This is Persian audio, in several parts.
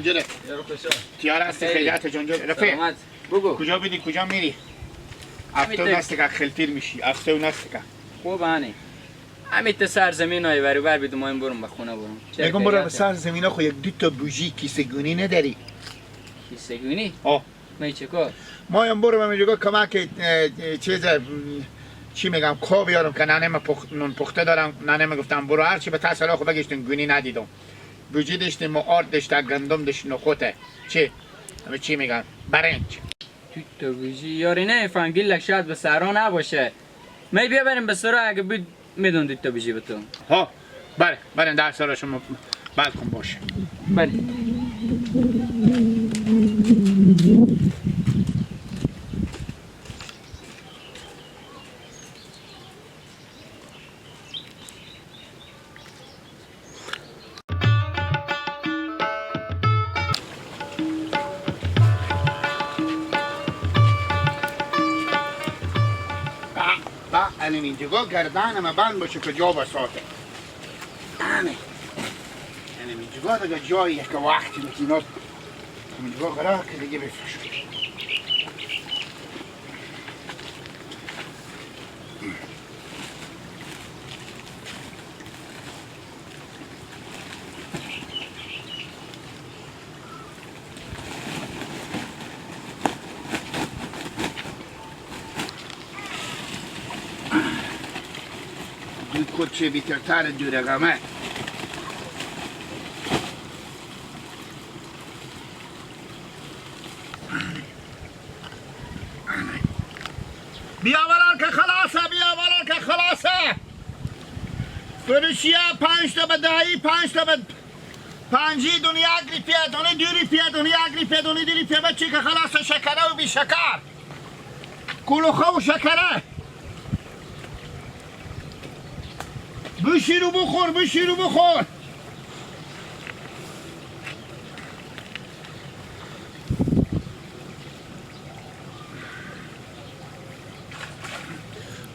جنجره تیاره هستی خیلیت جنجره رفیق بگو کجا بیدی کجا میری؟ افتو نسته که خلتیر میشی افتو نسته که خوب هنی همین تا سرزمین های بری بر بیدو مایم برم به خونه برم بگم برو به سرزمین ها خو یک دو تا بوژی کیسه گونی نداری؟ کیسه گونی؟ آه می چه کار؟ مایم برو به میجگاه کمک چیز چی میگم کا بیارم که ننه نون پخته دارم ننه گفتم برو هرچی به تحصیل خو بگشتن گونی ندیدم بوجی داشتیم ما آرد داشته گندم داشت نخوته چی میگن برنج تو بوجی یاری نه فهمگی لک شاید به سرا نباشه می بیا بریم به سرا اگه بود میدون دیتا بوجی به تو ها بریم در سرا شما بلکن باشه بله الان اینجا گردنم بند باشه که جا بساته الان اینجا دیگه جایی که وقتی میتونست اینجا قرار که دیگه بفرش کچه بیترتر دو رقمه بیا ولر که خلاصه فروشیه 5 تا به دهی 5 تا به پنجی دونی یک ریپیه دونی دو ریپیه دونی یک ریپیه دونی دو ریپیه بچی که خلاصه شکره و بی شکر کلوخه و شکره بشیر و بخور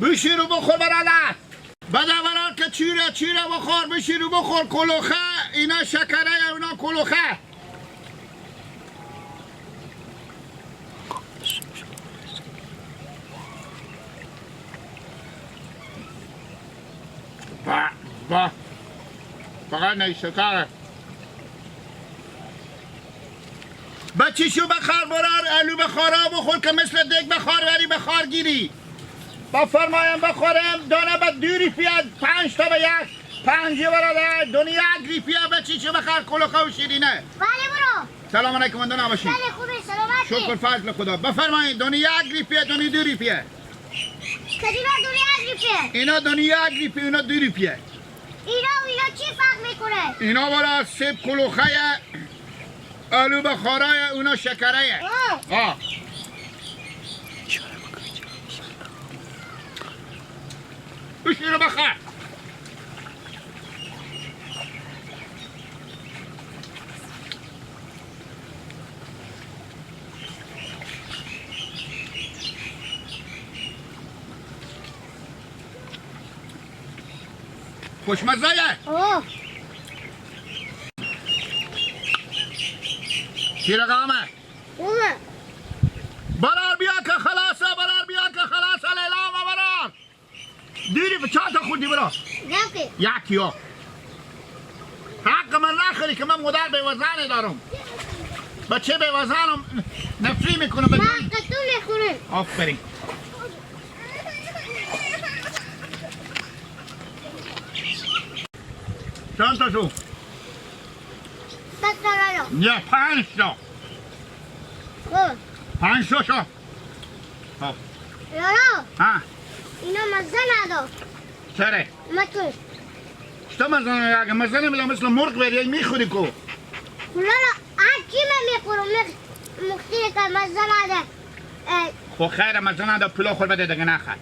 بشیر و بخور براله بده برال که چیره بخور بشیر و بخور کلوخه اینا شکره اونا کلوخه با فقط نیشکره بچیشو بخار برار الو بخارا بخور که مثل دیگ بخار بری بخار گیری بفرمایم بخورم دانه به 2 ریپیه 5 تا به یک 5 براده دونی 1 ریپیه بچیشو بخار کلوخه و شیرینه بله برو سلام علیکم اندو نباشید بله خوبه سلامتی شکر فضل خدا بفرمایید دونی 1 ریپیه دونی 2 ریپیه کدیما دونی 1 ریپیه اینا دونی 1 ریپیه اونا 2 ریپیه اینا چی فرق میکنه؟ اینا برای سیب کلوخه آلو بخارای اونا شکره آه بشیرو بخور خوشمزه اوه چی رقمه؟ خوبه برار بیا که خلاصه لیلام برار دیری به چند تا خوردی برا یکی ها حق من نخوری که من مدر به وزنه دارم بچه به وزنم نفری میکنم من قطو نخورم آفرین چند تا شو؟ 5 تا 5 تا شو لارا ها اینا مزه ندار چرا؟ مکن چطور مزه ندار؟ اگه مزه نمیدم مثل مرغ بری میخوری کو لارا هر چی من میخورم مختیر که مزه ندار خو خیر مزه ندار پلو خور بده دیگه نخور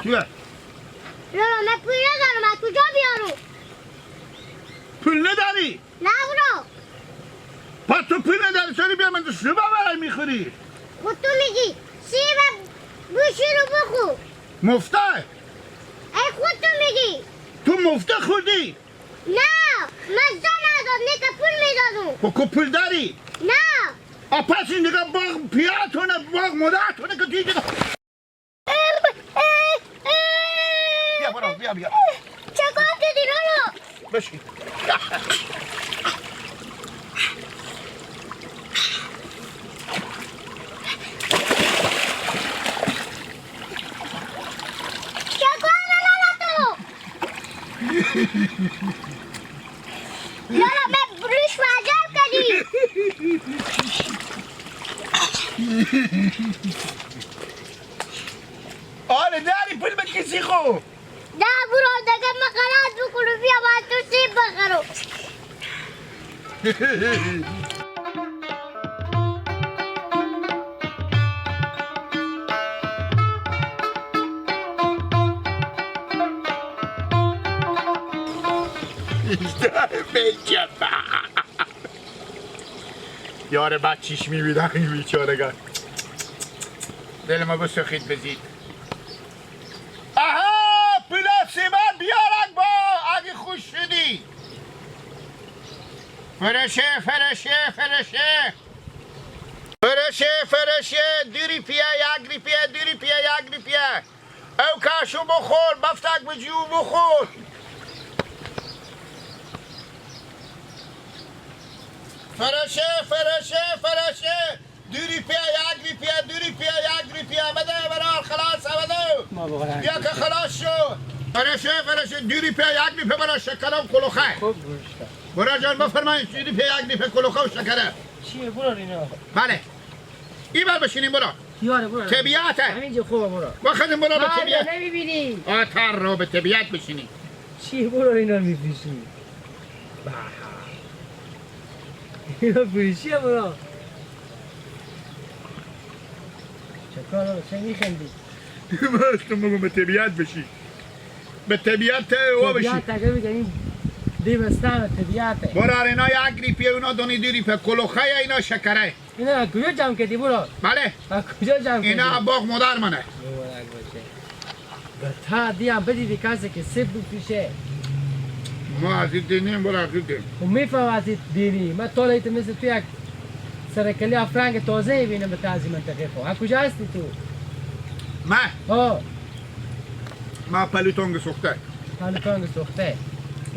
چیه؟ لالا من پول ندارم از کجا بیارم؟ پول نداری؟ نه برو. پس تو پول نداری چرا بیا من سیب برای میخوری؟ خود تو میگی سیب گوشی رو بخور. مفته؟ ای خود تو میگی. تو مفته خوردی؟ نه مزه نداد نه که پول میدادم. خب پول داری؟ نه. پس این دیگه باغ پیاتونه باغ مدرتونه که دیگه بیا برو بیا چه کار کردی لالا؟ بشین چه کار لالا تو؟ لالا من بروش معجب کردی. آره داری پول به کسی خوب نه برو دیگه من غلط بکنم بیا باید تو سیب بخرم. یاره بچیش میبیدن این بیچارگان دل ما بسخید بزید آها پلاسی من بیارن با اگه خوش شدی فرشه دوری پیه یک ریپیه او کاشو بخور بفتک بجیو بخور فرشه دوری پیا یک ریپیا بده برار خلاص بده بیا که خلاص شد فرشه دوری پیا یک ریپیا برار شکر و کلوخه خوب برار جان بفرمایید دوری پیا یک ریپیا کلوخه و شکره چیه برار اینا؟ بله این بر بشینیم برار یاره برار طبیعته همینجا خوبه برار بخدیم برار به طبیعت نمیبینی آتر رو به طبیعت بشینیم چیه برار اینا میفروشی؟ اینا فروشیه برار چکار رو چه میخندی؟ تو مگو به طبیعت بشی به طبیعت او بشی طبیعت اگه بگنیم دیوستان طبیعته برار اینا یک ریپیه اونا دونی دو ریپیه کلوخه اینا شکره اینا از کجا جمع کردی برار؟ بله از کجا جمع کردی؟ اینا باغ مدر منه تا دیم بدیدی کسی که سیب بفروشه ما از این دینیم برار دیدیم و میفهم از این دینی من طولیت مثل تو یک سرکلی افرنگ تازه بینم به تازی منطقه خو از کجا هستی تو؟ ما پلیتونگ سوخته پلکانگ سوخته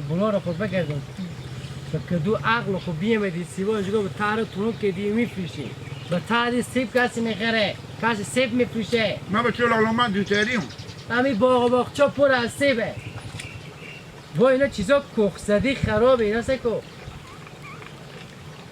بلو رو خود بگردم که دو عقل خود بیمدی سیبا جگو به تارو تونو که دی میفروشی به تاری سیب کسی میخره کسی سیب میفروشه ما به چه لغلومن دیتریم همی باغ باغچا پر از سیبه با اینا چیزا کخزدی خرابه اینا سکو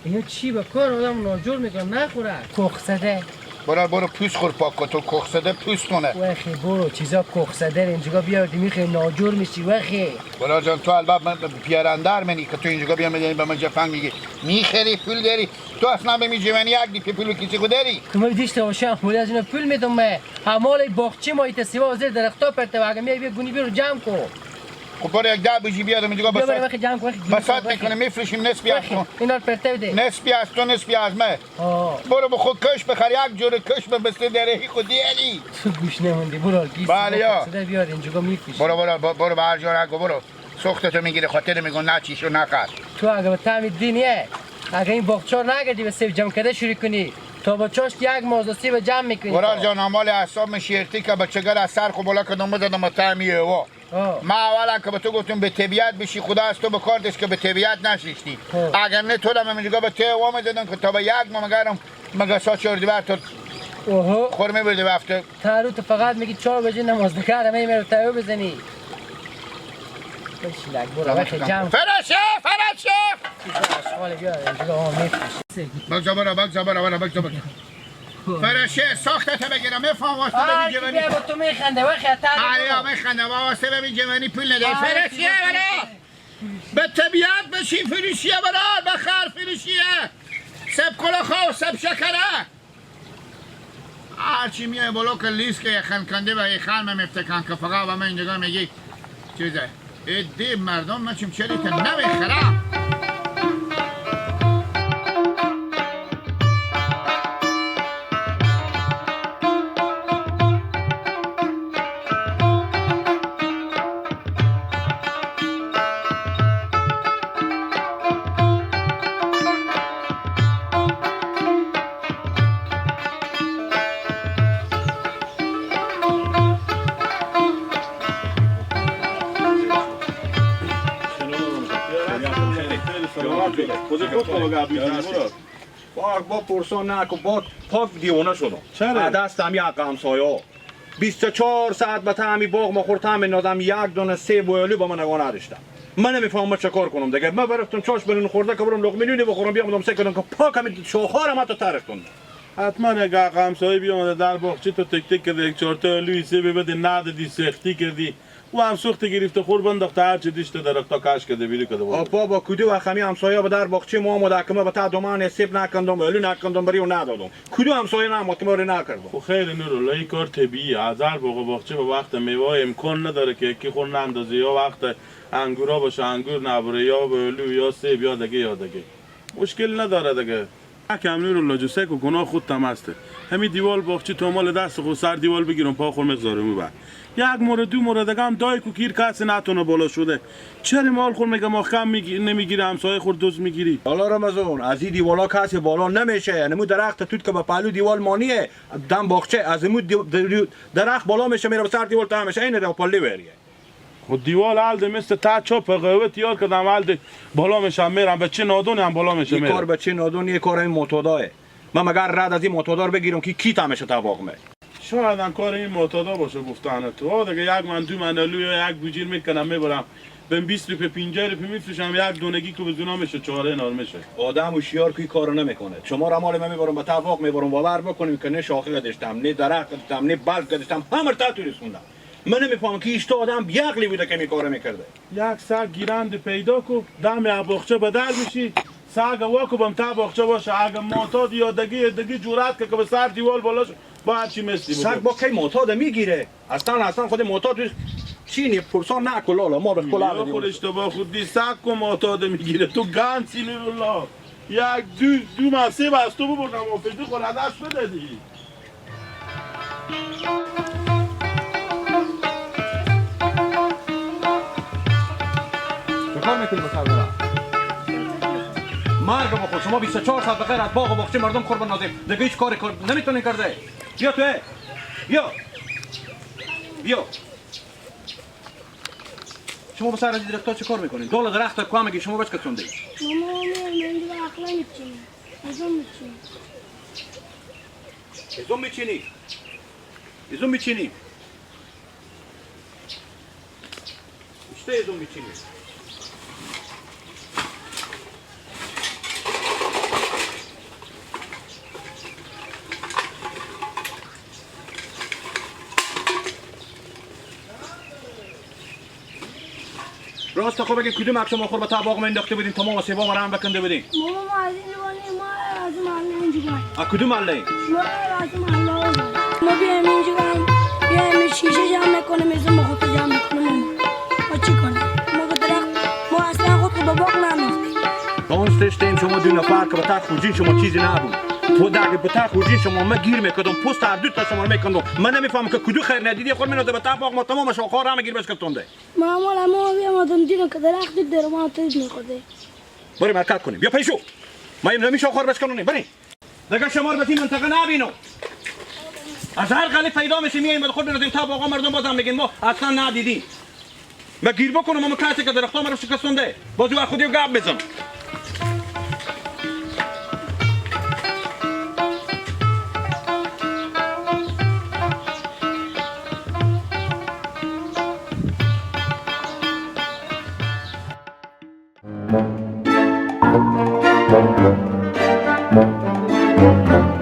اینا چی به کار آدم ناجور میکنم نخوره کخزده برو پوست خور پاک کن تو کخزده پوستونه وخی برو چیزا کخزده اینجا بیاردی میخوای ناجور میشی وخی برا جان تو البته من پیرندر منی که تو اینجا بیا میدونی به من جفنگ میگی میخری پول داری تو اصلا به میجمنی یک دیپی پولو کسی خود داری کما دیشته باشم پول از اینا پول میدم من همال باغچه ما ایت سیوا زیر درختا پرته و اگه میای بیا گونی بیرو جمع کن خب برو یک ده بوجی بیادم اینجا بیا برای وقت جمع کن بسات میکنه میفروشیم نسبی از تو اینا رو پرته بده نسبی از تو نسبی از من آه برو به خود کش بخر یک جور کش به بسته درهی خودی علی تو گوش نموندی برو گیس بله یا بیار اینجا میفروشی برو به هر جا نگو برو سختتو میگیره خاطر میگن نه چیشو نخر تو اگه به تعمی دینیه اگه این باغچه نگردی به سیب جمع کرده شروع کنی تا با چاشت یک موضوع سیب جمع میکنی برار جان عمال اعصاب میشیرتی که بچگر از سر خو بالا کدوم بزدم تعمیه و ما اولا که به تو گفتم به طبیعت بشی خدا از تو بکاردش که به طبیعت نشیشتی اگر نه تو دم اینجا به ته و میدادن که تا به یک ما مگرم مگه سا چردی بر تو اوه خورمه بردی بفته تارو تو فقط میگی 4 بجه نماز نکرده میرو تایو بزنی بشلک برو وقت جمع فرشه اشغال بیار اینجا ها میفروشی بگذار فرشه ساختت بگیرم میفهم واسه آه ببین که جوانی با تو میخنده وقت آیا میخنده واسه ببین جوانی پول نده فرشه برا به طبیعت بشی فروشیه برا بخر فروشیه سب کلاخا و سب شکره هرچی میای بالا که لیست که یخن کنده و یخن مفتکن که فقط و من اینجا میگی چیزه ایده مردم من چیم چلی که نمیخرم با پرسان نکن با پاک دیوانه شدم چرا؟ دستم یک همسایه 24 ساعت به تعمی باغ ما خورتم میندازم یک دونه سیب و آلو به من نگاه نداشتم من نمیفهمم چه کار کنم دیگه من برفتم چاش برین خورده که برم لقمه نونی بخورم بیام سه کنم که پاک همین شاخارم حتی ترک کنم حتما یک همسایه بیامده در باغچه تو تک تک کرده یک چهار تا آلوی سیب بده ندادی سختی کردی و هم سوخت گرفته خور بنداخته هر چی دیشته درختا کش کرده بیری کرده بابا کدو و خمی همسایه به در باغچه ما مدکمه به تا دومان سیب نکندم آلو نکندم بریو ندادم کدو همسایه نمود که ما نکردم خب خیلی نورالله این کار طبیعیه از هر باغچه به وقت میوه امکان نداره که یکی خور نندازه یا وقت انگورا باشه انگور نبره یا آلو یا سیب یا دگه مشکل نداره دیگه کم نورالله جو سه که گناه خود تم هسته همین دیوال باغچه تو مال دست خود سر دیوال بگیرم پا خور مقدارم بعد یک مورد دو مورد دیگه هم دای کوکیر کسی نتونه بالا شده چرا مال خور میگه ما خم نمیگیره همسایه خور دوز میگیری حالا رمضان از این دیوالا کسی بالا نمیشه یعنی مو درخت توت که به پهلو دیوال مانیه دم باغچه از مو درخت بالا میشه میره به سر دیوال تا میشه این رو پلی بریه خود دیوال الده مثل تا چاپ قهوه تیار کردم الده بالا میشم میرم به چه نادونی هم بالا میشه این کار به چه نادونی کار این معتاداه من مگر رد از این معتادار بگیرم که کی تا میشه تا واقع شاید هم کار این معتادا باشه گفتن تو دیگه یک من دو من آلو یا یک بوجیر میکنم میبرم به 20 روپیه 50 روپیه میفروشم یک دونگی که بزونا میشه چهاره نار میشه آدم هوشیار که کارو نمیکنه شما را مال من میبرم به تواق میبرم باور بکنیم که نه شاخه داشتم نه درخت داشتم نه برگ داشتم همه تا تو رسوندم من نمیفهمم که ایشتا آدم بیعقلی بوده که این کارو میکرده یک سگ گیرنده پیدا کو دم باغچه به در بشی سگ واکو بم تا باغچه باشه اگه معتاد یا دگی جرأت که به سر دیوال بالا با هر چی مثلی سگ با کی معتاد میگیره اصلا خود معتاد چینی پرسان نکن لالا ما به کلا یا خود اشتباه خود دی سگ کو معتاد میگیره تو گنسی نورالله یک دو مسیب از تو ببردم و فیدی خود دست بدادی کار میکنی با سر برم مرگ بخور شما 24 ساعت بخیر از باغ و باغچه مردم خور بنازیم دیگه هیچ کاری نمیتونین کرده بیا توی بیا شما با سر از درختا چه کار میکنین؟ دول درخت ها که میگی شما بچ کتون دی؟ ماما من دیگه عقلا میچینم ازون میچینی اشته ازون میچینی راست خوب بگید کدوم عکس ما خور به طباق ما انداخته بودیم تمام سیبا ما رو هم بکنده بودیم ماما ما از این روانی ما از محله اینجا از کدوم محله؟ ما از محله ما بیایم اینجا بیایم شیشه جمع میکنیم ازون ما خود جمع میکنیم ما چی کنیم؟ ما درخت ما اصلا خود به باغ نمیختیم دانستشتیم شما دو نفر که به تا خوجین شما چیزی نبود تو دیگه به تا خوجین شما من گیر میکردم پست هر دو تا شما میکردم من نمیفهمم که کدو خیر ندیدی خود مینوده به طباق ما تمام شاخار هم گیر بس کردنده ماما ما بیام آدم دیدم که درخت در ما تیز میخوده بریم حرکت کنیم بیا پیشو ما این نمی شاخار بس کنیم بریم دیگه شما رو به این منطقه نبینو از هر غلی پیدا میشه میایم به خود بنازیم طباق مردم بازم میگن ما اصلا ندیدیم ما گیر بکنم ما کسی که درخت ما رو شکستنده بازو خودی گپ بزن Thank you.